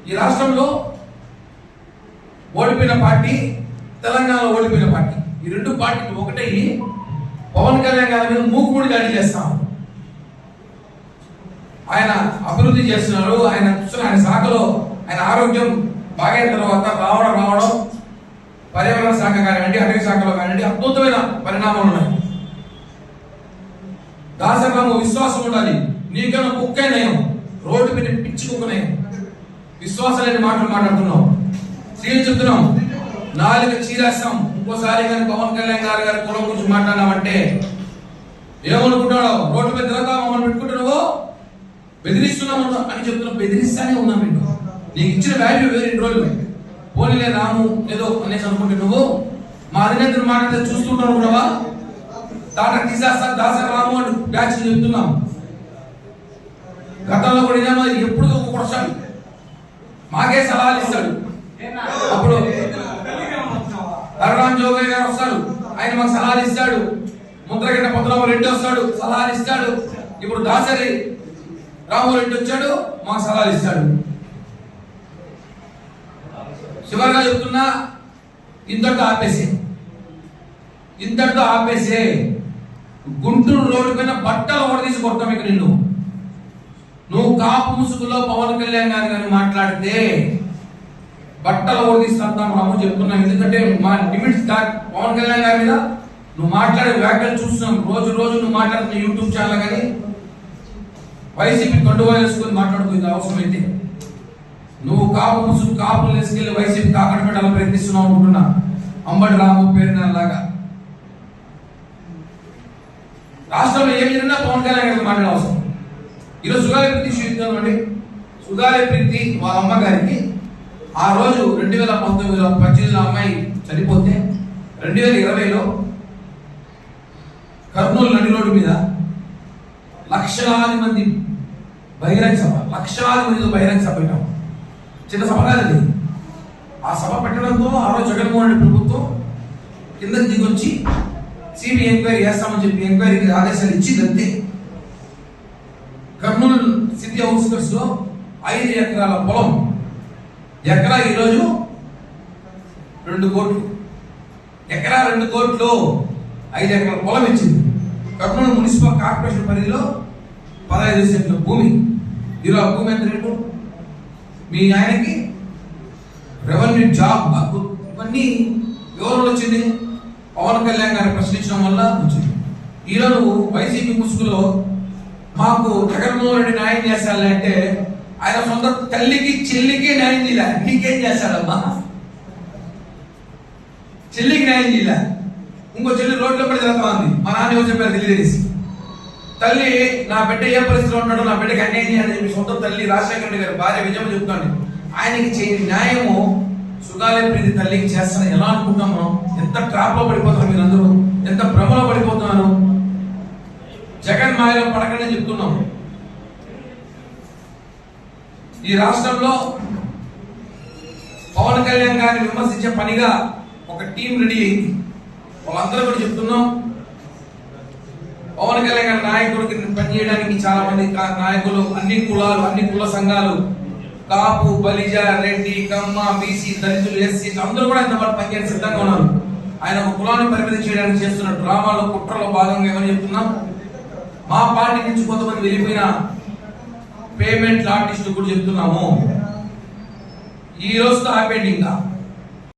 ఈ రాష్ట్రంలో ఓడిపోయిన పార్టీ, తెలంగాణలో ఓడిపోయిన పార్టీ, ఈ రెండు పార్టీలు ఒకటే పవన్ కళ్యాణ్ గారి మీద మూకుముడి దాడి చేస్తాం. ఆయన అభివృద్ధి చేస్తున్నారు. ఆయన శాఖలో ఆయన ఆరోగ్యం బాగైన తర్వాత రావడం పర్యావరణ శాఖ కానివ్వండి, అటవీ శాఖలో కానివ్వండి అద్భుతమైన పరిణామాలు ఉన్నాయి. దాసరాము విశ్వాసం ఉండాలి. నీకన్నా కుక్కే నయం, రోడ్డు మీద పిచ్చి కుక్కనయం. విశ్వాసం లేని మాటలు మాట్లాడుతున్నాం. సీఎం చెప్తున్నాం, నాలుగు చీరేస్తాం. ఇంకోసారి కానీ పవన్ కళ్యాణ్ గారి కులం గురించి మాట్లాడినామంటే ఏమనుకుంటాడో, రోడ్డు మీద తిరగా మమ్మల్ని పెట్టుకుంటున్నావో బెదిరిస్తున్నాము అని చెప్తున్నాం. బెదిరిస్తానే ఉన్నాం. నీకు ఇచ్చిన వాల్యూ వేరే రోజులు పోనీలే రాము ఏదో అనేసి అనుకుంటే నువ్వు మా అధినేతను మాట్లాడితే చూస్తుంటావు కూడావా? తాట తీసేస్తా దాసరి రాము అని బ్యాచ్ చెప్తున్నాం. గతంలో కూడా ఇదే మరి ఎప్పుడు ఒక్కొక్కడు వస్తాడు, మాకే సలహాలు ఇస్తాడు. అప్పుడు హరరామ్ జోగయ్య గారు వస్తాడు, ఆయన మాకు సలహాలు ఇస్తాడు. ముద్రగడ్డ పద్మనాభరెడ్డి వస్తాడు, సలహాలు ఇస్తాడు. ఇప్పుడు దాసరి రామరెడ్డి వచ్చాడు, మాకు సలహాలు ఇస్తాడు. చివరిగా చెప్తున్నా, ఇంతటితో ఆపేసే. గుంటూరు రోడ్డు పైన బట్టలు ఓడదీసి కొడతాం. ఇక నువ్వు కాపు ముసుగులో పవన్ కళ్యాణ్ గారు కానీ మాట్లాడితే బట్టలు ఓడదీస్తాం రాము చెప్తున్నాం. ఎందుకంటే మా లిమిట్స్ పవన్ కళ్యాణ్ గారి మీద నువ్వు మాట్లాడే వ్యాఖ్యలు చూస్తున్నాం. రోజు నువ్వు మాట్లాడుతున్న యూట్యూబ్ ఛానల్ కానీ వైసీపీ కండువా వేసుకొని మాట్లాడుతుంది. అవసరమైతే నువ్వు కాపు ముసుగు కాపులు వేసుకెళ్ళి వైసీపీ కాకడ పెట్టాలని ప్రయత్నిస్తున్నావు అనుకుంటున్నా. అంబటి రాము పేరు లాగా రాష్ట్రంలో ఏం జరిగినా పవన్ కళ్యాణ్ గారికి మాట్లాడే అవసరం. ఈరోజు సుగాలి ప్రీతి చూద్దాం అండి. సుగాలి ప్రీతి వాళ్ళ అమ్మగారికి ఆ రోజు 2019 అమ్మాయి చనిపోతే 2020లో కర్నూలు నడి రోడ్డు మీద లక్షలాది మంది బహిరంగ సభ పెట్టాం. చిన్న సభ కాదు. ఆ సభ పెట్టడంతో ఆ రోజు జగన్మోహన్ రెడ్డి ప్రభుత్వం కిందకి దిగొచ్చి సిబిఐ ఎంక్వైరీ చేస్తామని చెప్పి ఎంక్వైరీకి ఆదేశాలు ఇచ్చిందంతే. కర్నూలు సిటీ అవుట్స్కట్స్ లో 5 ఎకరాల పొలం, ఎకరా ఈరోజు 2 కోట్లు. ఎకరా 2 కోట్లు, 5 ఎకరాల పొలం ఇచ్చింది. కర్నూలు మున్సిపల్ కార్పొరేషన్ పరిధిలో 15 సెంట్ల భూమి. ఈరోజు ఆ భూమి ఎంత రేటు? మీ ఆయనకి రెవెన్యూ జాబ్ హక్కు ఇవన్నీ ఎవరు వచ్చింది? పవన్ కళ్యాణ్ గారిని ప్రశ్నించడం వల్ల వచ్చింది. ఈరోజు వైసీపీ ముసుగులో మాకు జగన్మోహన్ రెడ్డి న్యాయం చేస్తాడంటే ఆయన సొంత తల్లికి చెల్లికి న్యాయం చేయలే. నీకేం చేస్తాడమ్మా? చెల్లికి న్యాయం చేయలే. ఇంకో చెల్లి రోడ్లో పడి తిరుగుతా ఉంది. మా నాన్న ఎవరు చెప్పారు తెలియజేసి. తల్లి నా బిడ్డ ఏ పరిస్థితిలో ఉన్నాడో నా బిడ్డకి అన్యాయం చేయాలని చెప్పి సొంత తల్లి రాజశేఖర రెడ్డి గారి భార్య విజయం చెప్తాను. ఆయనకి చేయని న్యాయము సుగాలి ప్రీతి తల్లికి చేస్తానని ఎలా అనుకుంటాం మనం? ఎంత ట్రాప్ లో పడిపోతారు మీరందరూ, ఎంత భ్రమలో పడిపోతున్నారు. జగన్ మాయలో పడకనే చెప్తున్నాం. ఈ రాష్ట్రంలో పవన్ కళ్యాణ్ గారిని విమర్శించే పనిగా ఒక టీం రెడీ అయింది. వాళ్ళందరూ కూడా చెప్తున్నాం, పవన్ కళ్యాణ్ గారి నాయకుడికి పనిచేయడానికి చాలా మంది నాయకులు, అన్ని కులాలు, అన్ని కుల సంఘాలు, కాపు, బలిజ, రెడ్డి, కమ్మ, బీసీ, దళితులు, ఎస్సీ అందరూ కూడా ఇంతవరకు పనిచేయడానికి సిద్ధంగా ఉన్నారు. ఆయన ఒక కులాన్ని పరిమితి చేయడానికి చేస్తున్న డ్రామాలో, కుట్రలో భాగంగా ఏమని చెప్తున్నాం, మా పార్టీ నుంచి కొంతమంది వెళ్ళిపోయిన పేమెంట్ ఆర్టిస్టులు కూడా చెప్తున్నాము. ఈ రోజుతో ఆపేయండి. ఇంకా